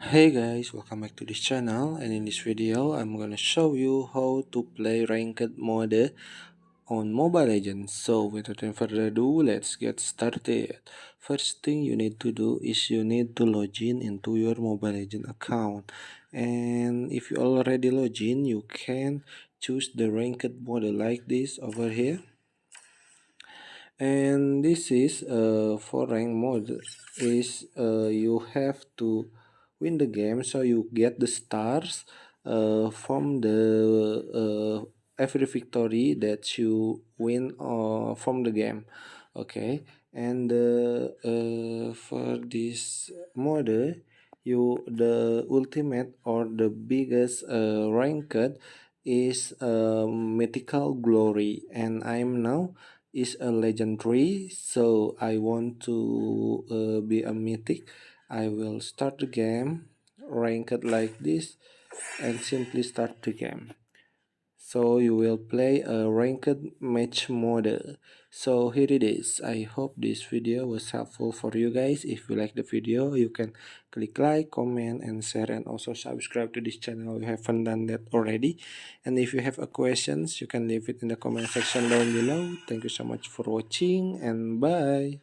Hey guys, welcome back to this channel, and in this video I'm gonna show you how to play ranked mode on Mobile Legends. So without any further ado, let's get started. First thing you need to do is you need to log in into your Mobile Legends account, and if you already log in, you can choose the ranked mode like this over here. And this is for rank mode is you have to win the game, so you get the stars from the every victory that you win from the game. Okay, and for this mode, you the ultimate or the biggest ranked is mythical glory, and I'm now is a legendary, so I want to be a mythic. I will start the game ranked like this and simply start the game. So you will play a ranked match mode. So here it is. I hope this video was helpful for you guys. If you like the video, you can click like, comment, and share, and also subscribe to this channel if you haven't done that already. And if you have a questions, you can leave it in the comment section down below. Thank you so much for watching, and bye.